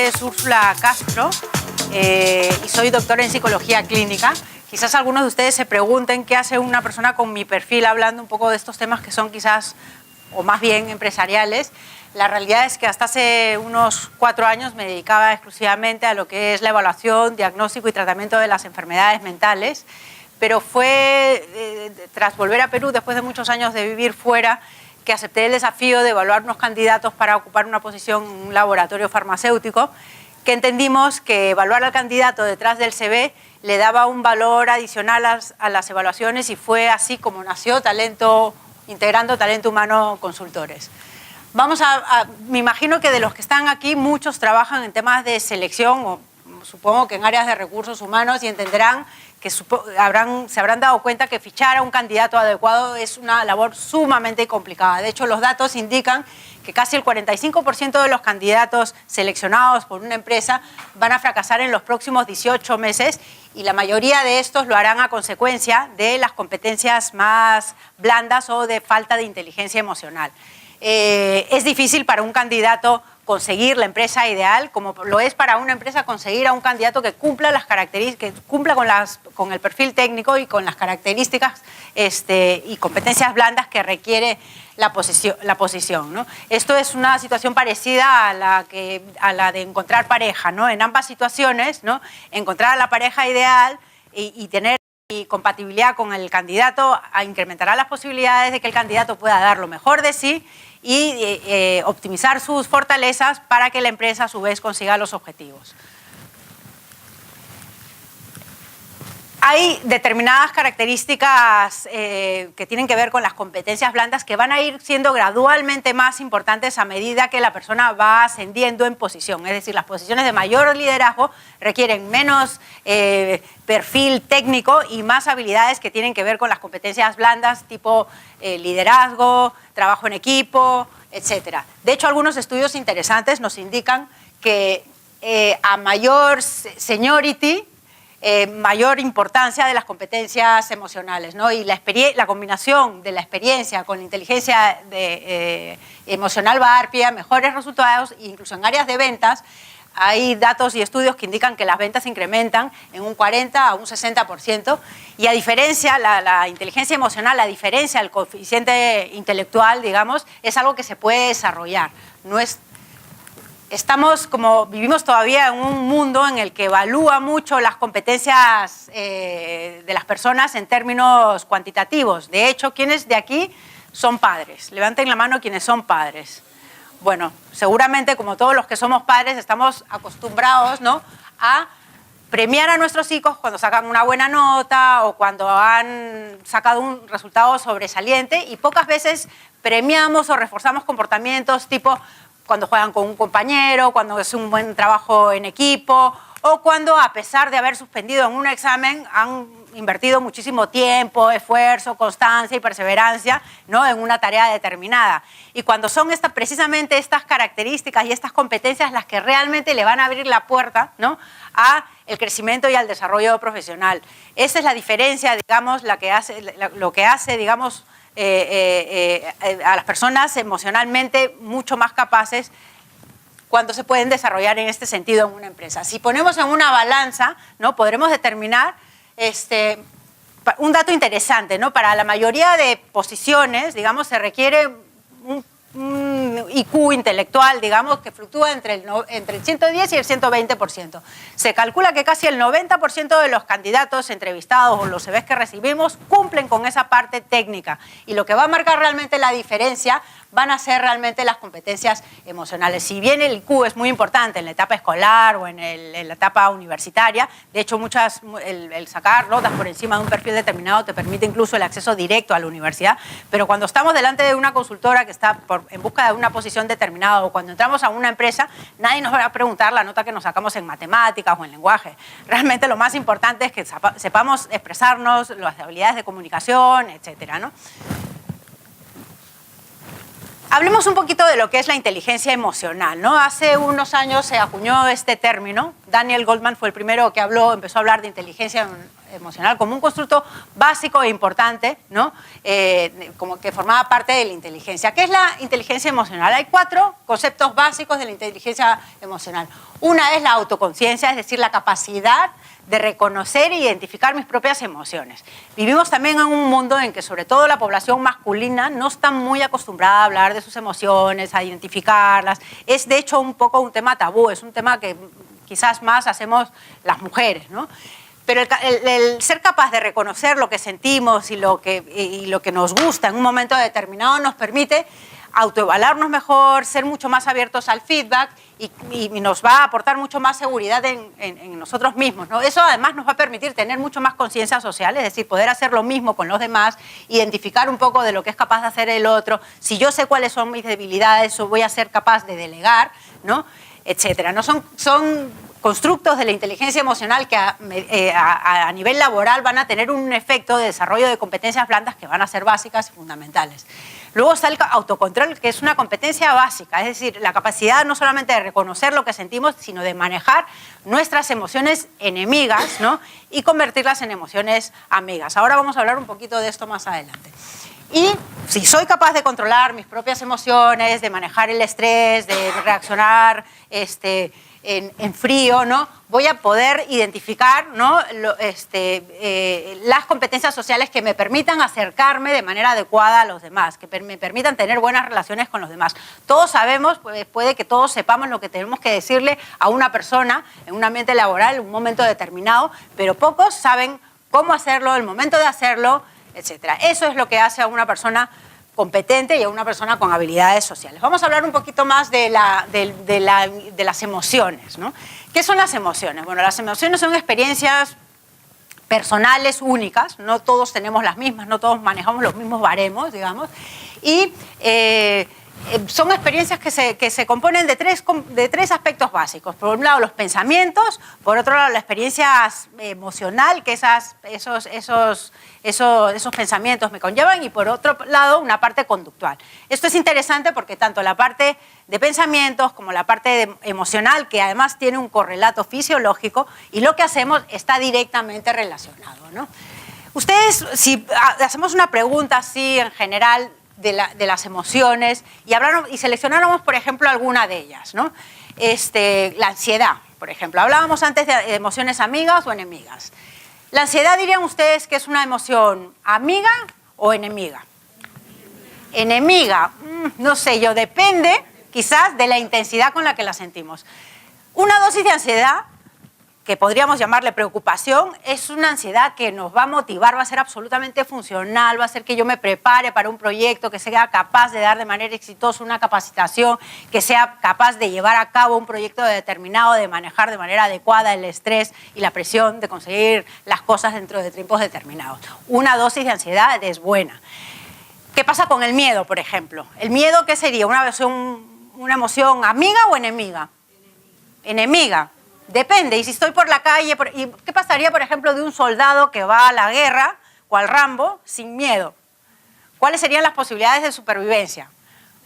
nombre es Úrsula Castro y soy doctora en psicología clínica. Quizás algunos de ustedes se pregunten qué hace una persona con mi perfil hablando un poco de estos temas que son quizás, o más bien empresariales. La realidad es que hasta hace unos 4 años me dedicaba exclusivamente a lo que es la evaluación, diagnóstico y tratamiento de las enfermedades mentales, pero fue tras volver a Perú, después de muchos años de vivir fuera, que acepté el desafío de evaluar unos candidatos para ocupar una posición en un laboratorio farmacéutico, que entendimos que evaluar al candidato detrás del CV le daba un valor adicional a las evaluaciones, y fue así como nació Integrando Talento Humano Consultores. Me imagino que de los que están aquí, muchos trabajan en temas de selección, o supongo que en áreas de recursos humanos, y entenderán que se habrán dado cuenta que fichar a un candidato adecuado es una labor sumamente complicada. De hecho, los datos indican que casi el 45% de los candidatos seleccionados por una empresa van a fracasar en los próximos 18 meses, y la mayoría de estos lo harán a consecuencia de las competencias más blandas o de falta de inteligencia emocional. Es difícil para un candidato conseguir la empresa ideal, como lo es para una empresa conseguir a un candidato que cumpla las características, que cumpla con el perfil técnico y con las características y competencias blandas que requiere la posición, ¿no? Esto es una situación parecida a la de encontrar pareja, ¿no? En ambas situaciones, ¿no? Encontrar a la pareja ideal y tener compatibilidad con el candidato incrementará las posibilidades de que el candidato pueda dar lo mejor de sí y optimizar sus fortalezas para que la empresa a su vez consiga los objetivos. Hay determinadas características que tienen que ver con las competencias blandas que van a ir siendo gradualmente más importantes a medida que la persona va ascendiendo en posición. Es decir, las posiciones de mayor liderazgo requieren menos perfil técnico y más habilidades que tienen que ver con las competencias blandas, tipo liderazgo, trabajo en equipo, etc. De hecho, algunos estudios interesantes nos indican que a mayor seniority, mayor importancia de las competencias emocionales, ¿no? Y la combinación de la experiencia con la inteligencia emocional va a dar pie a mejores resultados. Incluso en áreas de ventas hay datos y estudios que indican que las ventas se incrementan en un 40 a un 60%, y a diferencia, la inteligencia emocional, a diferencia del coeficiente intelectual, digamos, es algo que se puede desarrollar. Vivimos todavía en un mundo en el que evalúa mucho las competencias de las personas en términos cuantitativos. De hecho, ¿quiénes de aquí son padres? Levanten la mano quienes son padres. Bueno, seguramente, como todos los que somos padres, estamos acostumbrados, ¿no?, a premiar a nuestros hijos cuando sacan una buena nota o cuando han sacado un resultado sobresaliente, y pocas veces premiamos o reforzamos comportamientos tipo cuando juegan con un compañero, cuando es un buen trabajo en equipo, o cuando, a pesar de haber suspendido en un examen, han invertido muchísimo tiempo, esfuerzo, constancia y perseverancia, ¿no?, en una tarea determinada. Y cuando son precisamente estas características y estas competencias las que realmente le van a abrir la puerta, ¿no?, a el crecimiento y al desarrollo profesional. Esa es la diferencia, digamos, lo que hace, digamos, a las personas emocionalmente mucho más capaces cuando se pueden desarrollar en este sentido en una empresa. Si ponemos en una balanza, ¿no?, podremos determinar un dato interesante, ¿no? Para la mayoría de posiciones, digamos, se requiere un IQ intelectual, digamos, que fluctúa entre el 110 y el 120%. Se calcula que casi el 90% de los candidatos entrevistados o los CVs que recibimos cumplen con esa parte técnica, y lo que va a marcar realmente la diferencia van a ser realmente las competencias emocionales. Si bien el IQ es muy importante en la etapa escolar o en la etapa universitaria, de hecho el sacar notas por encima de un perfil determinado te permite incluso el acceso directo a la universidad, pero cuando estamos delante de una consultora que está en busca de una posición determinada, o cuando entramos a una empresa, nadie nos va a preguntar la nota que nos sacamos en matemáticas o en lenguaje. Realmente lo más importante es que sepamos expresarnos, las habilidades de comunicación, etcétera, ¿no? Hablemos un poquito de lo que es la inteligencia emocional, ¿no? Hace unos años se acuñó este término. Daniel Goleman fue el primero que empezó a hablar de inteligencia emocional como un constructo básico e importante, ¿no? Como que formaba parte de la inteligencia. ¿Qué es la inteligencia emocional? Hay 4 conceptos básicos de la inteligencia emocional. Una es la autoconciencia, es decir, la capacidad de reconocer e identificar mis propias emociones. Vivimos también en un mundo en que sobre todo la población masculina no está muy acostumbrada a hablar de sus emociones, a identificarlas. Es de hecho un poco un tema tabú, es un tema que quizás más hacemos las mujeres, ¿no? Pero el ser capaz de reconocer lo que sentimos y lo que nos gusta en un momento determinado nos permite autoevaluarnos mejor, ser mucho más abiertos al feedback y nos va a aportar mucho más seguridad en nosotros mismos, ¿no? Eso además nos va a permitir tener mucho más conciencia social, es decir, poder hacer lo mismo con los demás, identificar un poco de lo que es capaz de hacer el otro. Si yo sé cuáles son mis debilidades, voy a ser capaz de delegar, ¿no? Etcétera. ¿No? Son constructos de la inteligencia emocional que a nivel laboral van a tener un efecto de desarrollo de competencias blandas que van a ser básicas y fundamentales. Luego está el autocontrol, que es una competencia básica, es decir, la capacidad no solamente de reconocer lo que sentimos, sino de manejar nuestras emociones enemigas, ¿no? Y convertirlas en emociones amigas. Ahora vamos a hablar un poquito de esto más adelante. Y si soy capaz de controlar mis propias emociones, de manejar el estrés, de reaccionar en frío, ¿no? Voy a poder identificar, ¿no? Las competencias sociales que me permitan acercarme de manera adecuada a los demás, que me permitan tener buenas relaciones con los demás. Todos sabemos, puede que todos sepamos lo que tenemos que decirle a una persona en un ambiente laboral en un momento determinado, pero pocos saben cómo hacerlo, el momento de hacerlo, etc. Eso es lo que hace a una persona competente y a una persona con habilidades sociales. Vamos a hablar un poquito más de las emociones, ¿no? ¿Qué son las emociones? Bueno, las emociones son experiencias personales únicas, no todos tenemos las mismas, no todos manejamos los mismos baremos, digamos, y son experiencias que se componen de tres aspectos básicos. Por un lado, los pensamientos, por otro lado, la experiencia emocional que esos pensamientos me conllevan y por otro lado, una parte conductual. Esto es interesante porque tanto la parte de pensamientos como la parte emocional, que además tiene un correlato fisiológico, y lo que hacemos está directamente relacionado, ¿no? Ustedes, si hacemos una pregunta así en general de las emociones y seleccionáramos, por ejemplo, alguna de ellas, ¿no? La ansiedad, por ejemplo. Hablábamos antes de emociones amigas o enemigas. ¿La ansiedad dirían ustedes que es una emoción amiga o enemiga? Enemiga, no sé yo, depende quizás de la intensidad con la que la sentimos. Una dosis de ansiedad, que podríamos llamarle preocupación, es una ansiedad que nos va a motivar, va a ser absolutamente funcional, va a hacer que yo me prepare para un proyecto, que sea capaz de dar de manera exitosa una capacitación, que sea capaz de llevar a cabo un proyecto determinado, de manejar de manera adecuada el estrés y la presión, de conseguir las cosas dentro de tiempos determinados. Una dosis de ansiedad es buena. ¿Qué pasa con el miedo, por ejemplo? ¿El miedo qué sería? ¿Una emoción amiga o enemiga? Enemiga. Depende, y si estoy por la calle, ¿y qué pasaría, por ejemplo, de un soldado que va a la guerra, cual Rambo, sin miedo? ¿Cuáles serían las posibilidades de supervivencia?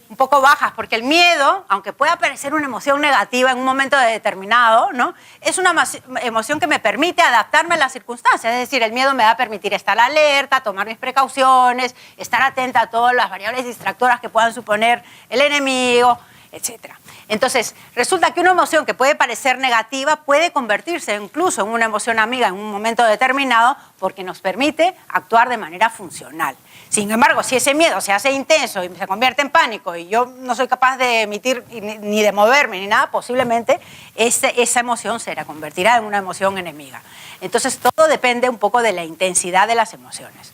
Un poco bajas, porque el miedo, aunque pueda parecer una emoción negativa en un momento determinado, ¿no? Es una emoción que me permite adaptarme a las circunstancias, es decir, el miedo me va a permitir estar alerta, tomar mis precauciones, estar atenta a todas las variables distractoras que puedan suponer el enemigo, etc. Entonces, resulta que una emoción que puede parecer negativa puede convertirse incluso en una emoción amiga en un momento determinado porque nos permite actuar de manera funcional. Sin embargo, si ese miedo se hace intenso y se convierte en pánico y yo no soy capaz de emitir ni de moverme ni nada, posiblemente esa emoción se convertirá en una emoción enemiga. Entonces, todo depende un poco de la intensidad de las emociones.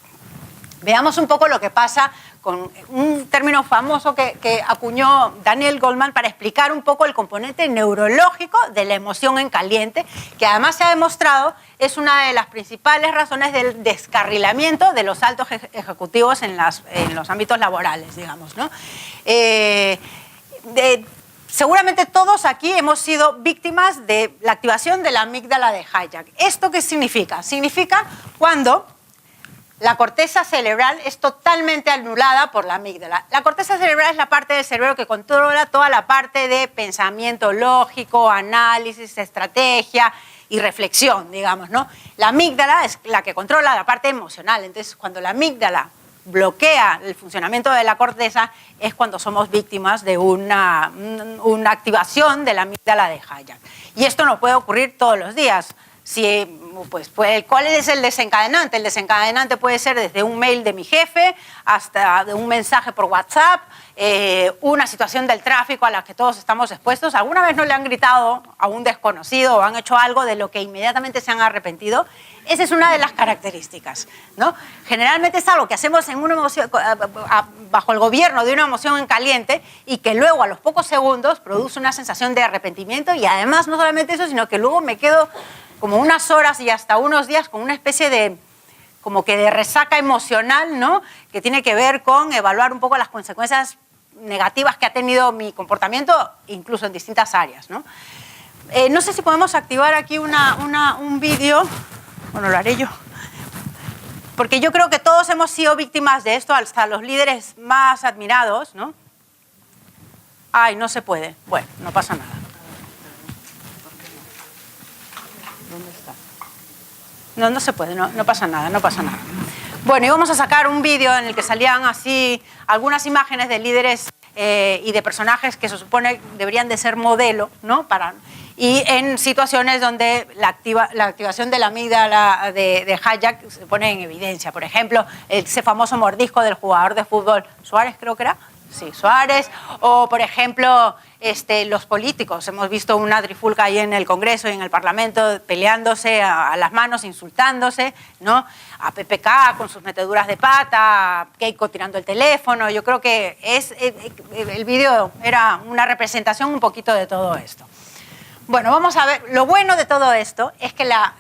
Veamos un poco lo que pasa con un término famoso que acuñó Daniel Goleman para explicar un poco el componente neurológico de la emoción en caliente, que además se ha demostrado es una de las principales razones del descarrilamiento de los altos ejecutivos en los ámbitos laborales, digamos, ¿no? Seguramente todos aquí hemos sido víctimas de la activación de la amígdala de Hijack. ¿Esto qué significa? Significa cuando la corteza cerebral es totalmente anulada por la amígdala. La corteza cerebral es la parte del cerebro que controla toda la parte de pensamiento lógico, análisis, estrategia y reflexión, digamos, ¿no? La amígdala es la que controla la parte emocional. Entonces, cuando la amígdala bloquea el funcionamiento de la corteza, es cuando somos víctimas de una activación de la amígdala de Hayek. Y esto no puede ocurrir todos los días. Pues, ¿cuál es el desencadenante? El desencadenante puede ser desde un mail de mi jefe hasta de un mensaje por WhatsApp, una situación del tráfico a la que todos estamos expuestos. ¿Alguna vez no le han gritado a un desconocido o han hecho algo de lo que inmediatamente se han arrepentido? Esa es una de las características, ¿no? Generalmente es algo que hacemos en una emoción, bajo el gobierno de una emoción en caliente y que luego a los pocos segundos produce una sensación de arrepentimiento y además no solamente eso, sino que luego me quedo como unas horas y hasta unos días con una especie de, como que de resaca emocional, ¿no? Que tiene que ver con evaluar un poco las consecuencias negativas que ha tenido mi comportamiento, incluso en distintas áreas, ¿no? No sé si podemos activar aquí un vídeo. Bueno, lo haré yo. Porque yo creo que todos hemos sido víctimas de esto, hasta los líderes más admirados, ¿no? Ay, no se puede. Bueno, no pasa nada. ¿Dónde está? No se puede, no pasa nada, no pasa nada. Bueno, y vamos a sacar un vídeo en el que salían así algunas imágenes de líderes y de personajes que se supone deberían de ser modelo, ¿no? Y en situaciones donde la activación de la amígdala de Hayek se pone en evidencia. Por ejemplo, ese famoso mordisco del jugador de fútbol, Suárez creo que era. Sí, Suárez. O, por ejemplo, los políticos. Hemos visto una trifulca ahí en el Congreso y en el Parlamento peleándose a las manos, insultándose, ¿no? A PPK con sus meteduras de pata, a Keiko tirando el teléfono. Yo creo que el vídeo era una representación un poquito de todo esto. Bueno, vamos a ver. Lo bueno de todo esto es que la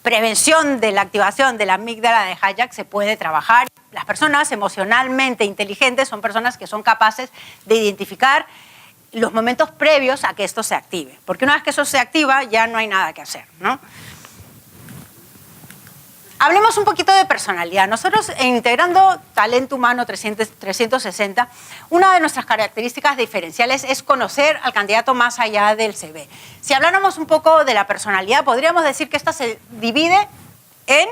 prevención de la activación de la amígdala de Hayek se puede trabajar. Las personas emocionalmente inteligentes son personas que son capaces de identificar los momentos previos a que esto se active. Porque una vez que eso se activa, ya no hay nada que hacer, ¿no? Hablemos un poquito de personalidad. Nosotros, integrando Talento Humano 360, una de nuestras características diferenciales es conocer al candidato más allá del CV. Si habláramos un poco de la personalidad, podríamos decir que esta se divide en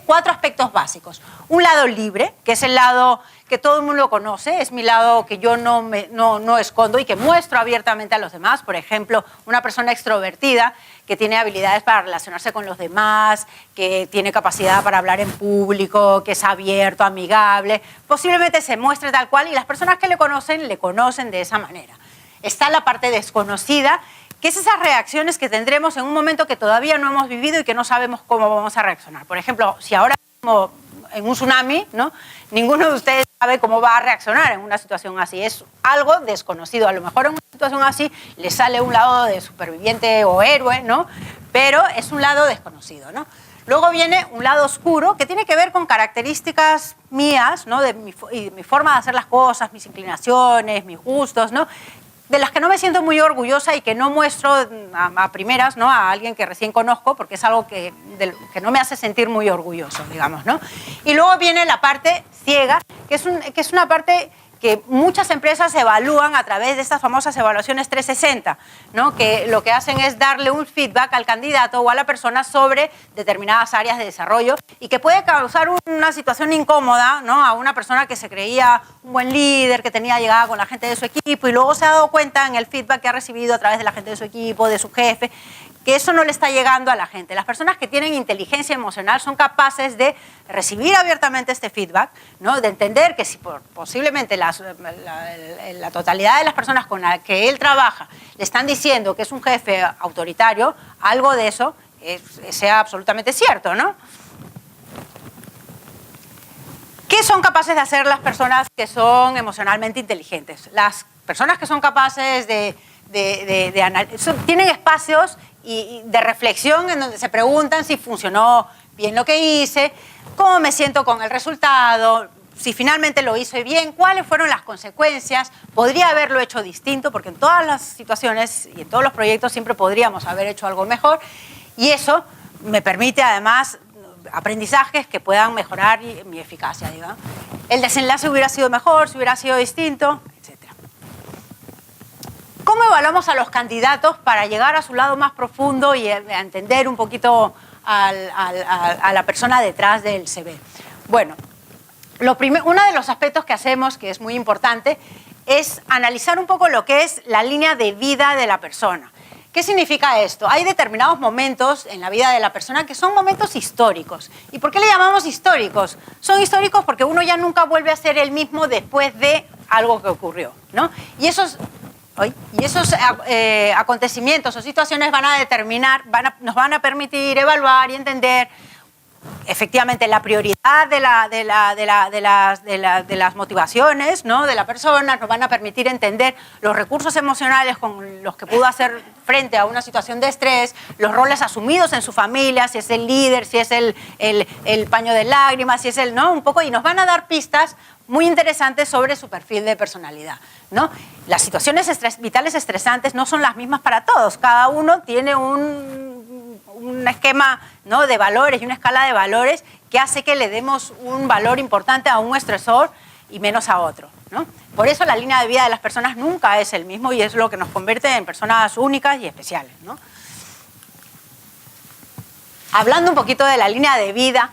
4 aspectos básicos. Un lado libre, que es el lado que todo el mundo conoce, es mi lado que yo no escondo y que muestro abiertamente a los demás. Por ejemplo, una persona extrovertida que tiene habilidades para relacionarse con los demás, que tiene capacidad para hablar en público, que es abierto, amigable, posiblemente se muestre tal cual y las personas que le conocen de esa manera. Está la parte desconocida, que es esas reacciones que tendremos en un momento que todavía no hemos vivido y que no sabemos cómo vamos a reaccionar. Por ejemplo, si ahora mismo en un tsunami, ¿no? Ninguno de ustedes sabe cómo va a reaccionar en una situación así. Es algo desconocido. A lo mejor en una situación así le sale un lado de superviviente o héroe, ¿no? Pero es un lado desconocido, ¿no? Luego viene un lado oscuro que tiene que ver con características mías, ¿no? De mi forma de hacer las cosas, mis inclinaciones, mis gustos, ¿no? De las que no me siento muy orgullosa y que no muestro a primeras, ¿no? A alguien que recién conozco, porque es algo que no me hace sentir muy orgulloso, digamos, ¿no? Y luego viene la parte ciega, que es una parte que muchas empresas evalúan a través de estas famosas evaluaciones 360, ¿no? Que lo que hacen es darle un feedback al candidato o a la persona sobre determinadas áreas de desarrollo y que puede causar una situación incómoda, ¿no? A una persona que se creía un buen líder, que tenía llegada con la gente de su equipo y luego se ha dado cuenta en el feedback que ha recibido a través de la gente de su equipo, de su jefe, que eso no le está llegando a la gente. Las personas que tienen inteligencia emocional son capaces de recibir abiertamente este feedback, ¿no? De entender que si posiblemente la totalidad de las personas con las que él trabaja le están diciendo que es un jefe autoritario, algo de eso sea absolutamente cierto, ¿no? ¿Qué son capaces de hacer las personas que son emocionalmente inteligentes? Las personas que son capaces tienen espacios de reflexión en donde se preguntan si funcionó bien lo que hice, cómo me siento con el resultado, si finalmente lo hice bien, cuáles fueron las consecuencias, podría haberlo hecho distinto, porque en todas las situaciones y en todos los proyectos siempre podríamos haber hecho algo mejor, y eso me permite además aprendizajes que puedan mejorar mi eficacia, digamos. El desenlace hubiera sido mejor, si hubiera sido distinto, etc. ¿Cómo evaluamos a los candidatos para llegar a su lado más profundo y a entender un poquito a la persona detrás del CV? Bueno, uno de los aspectos que hacemos, que es muy importante, es analizar un poco lo que es la línea de vida de la persona. ¿Qué significa esto? Hay determinados momentos en la vida de la persona que son momentos históricos. ¿Y por qué le llamamos históricos? Son históricos porque uno ya nunca vuelve a ser el mismo después de algo que ocurrió, ¿no? Y esos acontecimientos o situaciones van a determinar, nos van a permitir evaluar y entender efectivamente la prioridad de las motivaciones, ¿no?, de la persona, nos van a permitir entender los recursos emocionales con los que pudo hacer frente a una situación de estrés, los roles asumidos en su familia, si es el líder, si es el paño de lágrimas, si es el, ¿no?, un poco, y nos van a dar pistas muy interesantes sobre su perfil de personalidad, ¿no? Las situaciones vitales estresantes no son las mismas para todos, cada uno tiene un esquema, ¿no?, de valores y una escala de valores que hace que le demos un valor importante a un estresor y menos a otro, ¿no? Por eso la línea de vida de las personas nunca es el mismo y es lo que nos convierte en personas únicas y especiales, ¿no? Hablando un poquito de la línea de vida,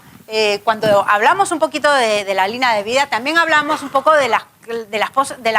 cuando hablamos un poquito de la línea de vida, también hablamos un poco de las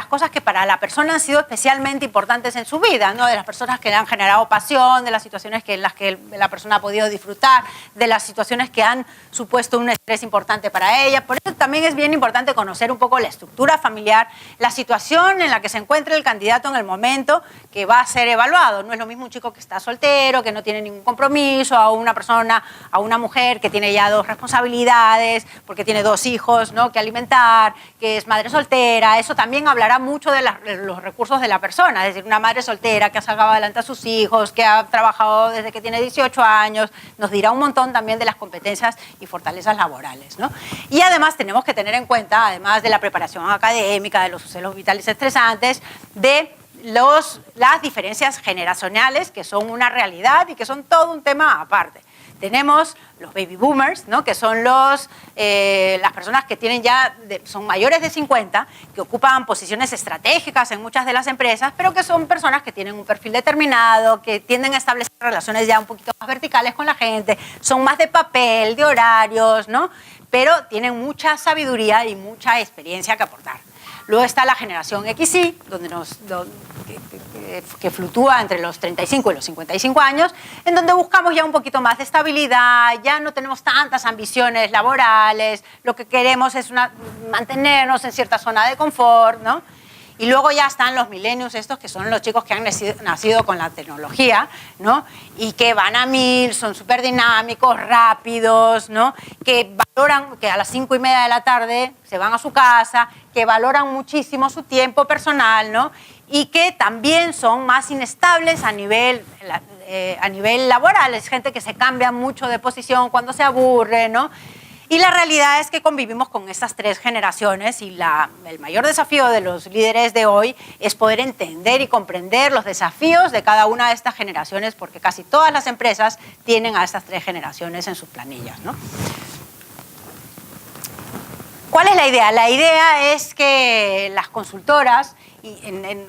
cosas que para la persona han sido especialmente importantes en su vida, ¿no? De las personas que le han generado pasión, de las situaciones en las que la persona ha podido disfrutar, de las situaciones que han supuesto un estrés importante para ella. Por eso también es bien importante conocer un poco la estructura familiar, la situación en la que se encuentra el candidato en el momento que va a ser evaluado. No es lo mismo un chico que está soltero, que no tiene ningún compromiso, a una mujer que tiene ya 2 responsabilidades, porque tiene 2 hijos, ¿no?, que alimentar, que es madre soltera. Eso también hablará mucho de los recursos de la persona, es decir, una madre soltera que ha sacado adelante a sus hijos, que ha trabajado desde que tiene 18 años, nos dirá un montón también de las competencias y fortalezas laborales, ¿no? Y además tenemos que tener en cuenta, además de la preparación académica, de los sucesos vitales estresantes, de las diferencias generacionales, que son una realidad y que son todo un tema aparte. Tenemos los baby boomers, ¿no?, que son las personas que tienen son mayores de 50, que ocupan posiciones estratégicas en muchas de las empresas, pero que son personas que tienen un perfil determinado, que tienden a establecer relaciones ya un poquito más verticales con la gente, son más de papel, de horarios, ¿no?, pero tienen mucha sabiduría y mucha experiencia que aportar. Luego está la generación XY, que flucúa entre los 35 y los 55 años, en donde buscamos ya un poquito más de estabilidad, ya no tenemos tantas ambiciones laborales, lo que queremos es mantenernos en cierta zona de confort, ¿no? Y luego ya están los millennials, estos que son los chicos que han nacido con la tecnología, ¿no?, y que van a 1000, son súper dinámicos, rápidos, ¿no?, que valoran, que a las 5:30 de la tarde se van a su casa, que valoran muchísimo su tiempo personal, ¿no?, y que también son más inestables a nivel laboral. Es gente que se cambia mucho de posición cuando se aburre, ¿no? Y la realidad es que convivimos con estas 3 generaciones y el mayor desafío de los líderes de hoy es poder entender y comprender los desafíos de cada una de estas generaciones, porque casi todas las empresas tienen a estas 3 generaciones en sus planillas, ¿no? ¿Cuál es la idea? La idea es que las consultoras,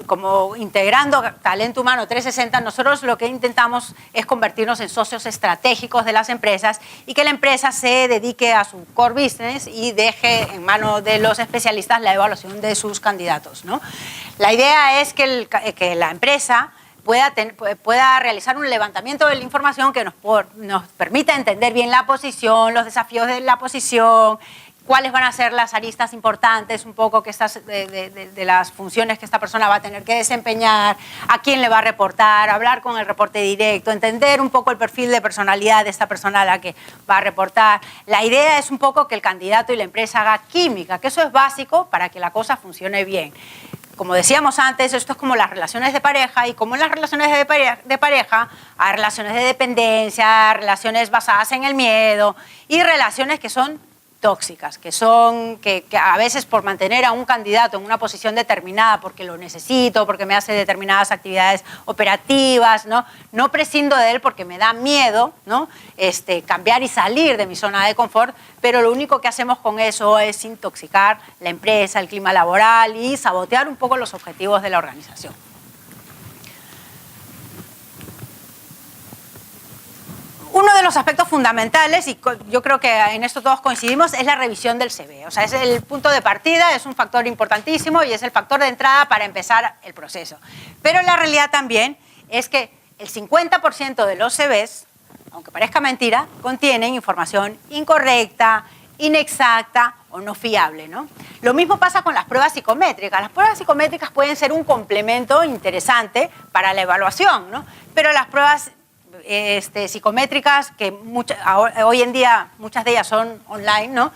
como integrando talento humano 360, nosotros lo que intentamos es convertirnos en socios estratégicos de las empresas y que la empresa se dedique a su core business y deje en manos de los especialistas la evaluación de sus candidatos, ¿no? La idea es que la empresa pueda realizar un levantamiento de la información que nos permita entender bien la posición, los desafíos de la posición, cuáles van a ser las aristas importantes, un poco que de las funciones que esta persona va a tener que desempeñar, a quién le va a reportar, hablar con el reporte directo, entender un poco el perfil de personalidad de esta persona a la que va a reportar. La idea es un poco que el candidato y la empresa hagan química, que eso es básico para que la cosa funcione bien. Como decíamos antes, esto es como las relaciones de pareja, y como en las relaciones de pareja hay relaciones de dependencia, relaciones basadas en el miedo y relaciones que son tóxicas, que a veces por mantener a un candidato en una posición determinada, porque lo necesito, porque me hace determinadas actividades operativas, no prescindo de él porque me da miedo, ¿no? Cambiar y salir de mi zona de confort, pero lo único que hacemos con eso es intoxicar la empresa, el clima laboral y sabotear un poco los objetivos de la organización. Uno de los aspectos fundamentales, y yo creo que en esto todos coincidimos, es la revisión del CV. O sea, es el punto de partida, es un factor importantísimo y es el factor de entrada para empezar el proceso. Pero la realidad también es que el 50% de los CVs, aunque parezca mentira, contienen información incorrecta, inexacta o no fiable, ¿no? Lo mismo pasa con las pruebas psicométricas. Las pruebas psicométricas pueden ser un complemento interesante para la evaluación, ¿no? Pero las pruebas psicométricas, que hoy en día muchas de ellas son online, ¿no?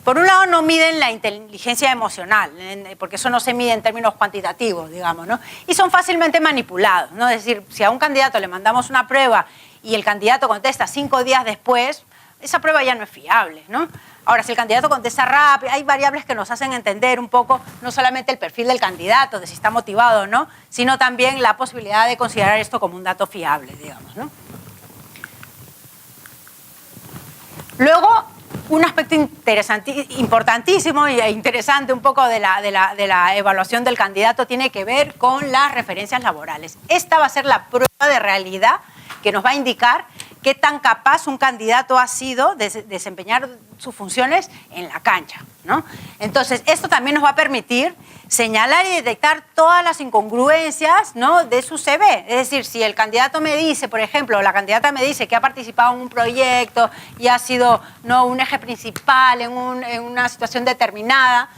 Por un lado no miden la inteligencia emocional, porque eso no se mide en términos cuantitativos, digamos, ¿no? Y son fácilmente manipulados, ¿no? Es decir, si a un candidato le mandamos una prueba y el candidato contesta 5 días después, esa prueba ya no es fiable, ¿no? Ahora, si el candidato contesta rápido, hay variables que nos hacen entender un poco no solamente el perfil del candidato, de si está motivado o no, sino también la posibilidad de considerar esto como un dato fiable, digamos, ¿no? Luego, un aspecto importantísimo e interesante un poco de la evaluación del candidato tiene que ver con las referencias laborales. Esta va a ser la prueba de realidad que nos va a indicar qué tan capaz un candidato ha sido de desempeñar sus funciones en la cancha, ¿no? Entonces, esto también nos va a permitir señalar y detectar todas las incongruencias, ¿no?, de su CV. Es decir, si el candidato me dice, por ejemplo, la candidata me dice que ha participado en un proyecto y ha sido, ¿no?, un eje principal en una situación determinada,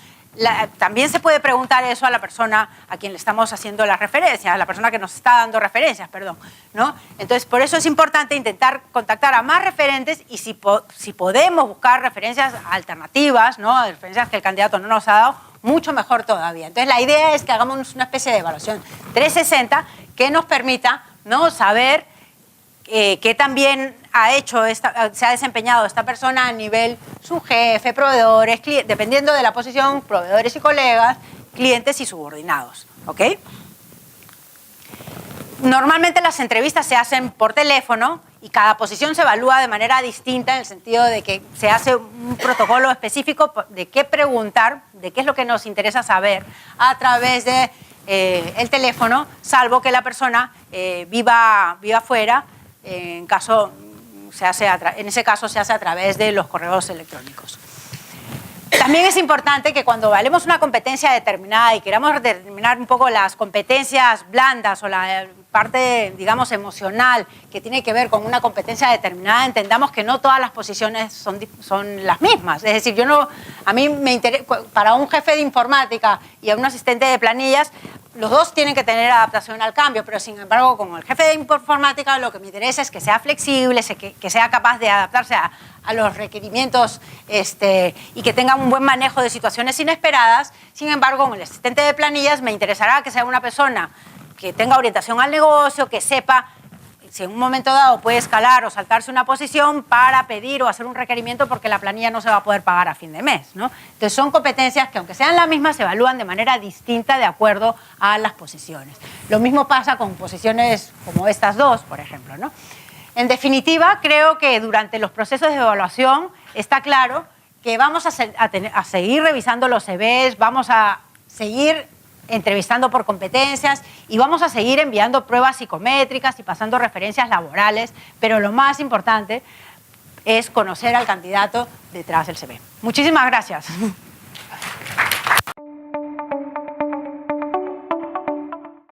también se puede preguntar eso a la persona a quien le estamos haciendo las referencias, a la persona que nos está dando referencias, perdón, ¿no? Entonces, por eso es importante intentar contactar a más referentes y si podemos buscar referencias alternativas, ¿no?, referencias que el candidato no nos ha dado, mucho mejor todavía. Entonces, la idea es que hagamos una especie de evaluación 360 que nos permita, ¿no?, saber qué también se ha desempeñado esta persona a nivel su jefe, proveedores, dependiendo de la posición, proveedores y colegas, clientes y subordinados, ¿ok? Normalmente las entrevistas se hacen por teléfono y cada posición se evalúa de manera distinta en el sentido de que se hace un protocolo específico de qué preguntar, de qué es lo que nos interesa saber a través de el teléfono, salvo que la persona viva fuera. En ese caso se hace a través de los correos electrónicos. También es importante que cuando evaluemos una competencia determinada y queramos determinar un poco las competencias blandas o la parte, digamos, emocional que tiene que ver con una competencia determinada, entendamos que no todas las posiciones son las mismas. Es decir, a mí me interesa, para un jefe de informática y a un asistente de planillas, los dos tienen que tener adaptación al cambio, pero sin embargo, como el jefe de informática, lo que me interesa es que sea flexible, que sea capaz de adaptarse a los requerimientos y que tenga un buen manejo de situaciones inesperadas. Sin embargo, con el asistente de planillas me interesará que sea una persona que tenga orientación al negocio, que sepa si en un momento dado puede escalar o saltarse una posición para pedir o hacer un requerimiento porque la planilla no se va a poder pagar a fin de mes, ¿no? Entonces son competencias que aunque sean las mismas se evalúan de manera distinta de acuerdo a las posiciones. Lo mismo pasa con posiciones como estas dos, por ejemplo, ¿no? En definitiva, creo que durante los procesos de evaluación está claro que vamos a seguir revisando los CVs, vamos a seguir entrevistando por competencias y vamos a seguir enviando pruebas psicométricas y pasando referencias laborales, pero lo más importante es conocer al candidato detrás del CV. Muchísimas gracias.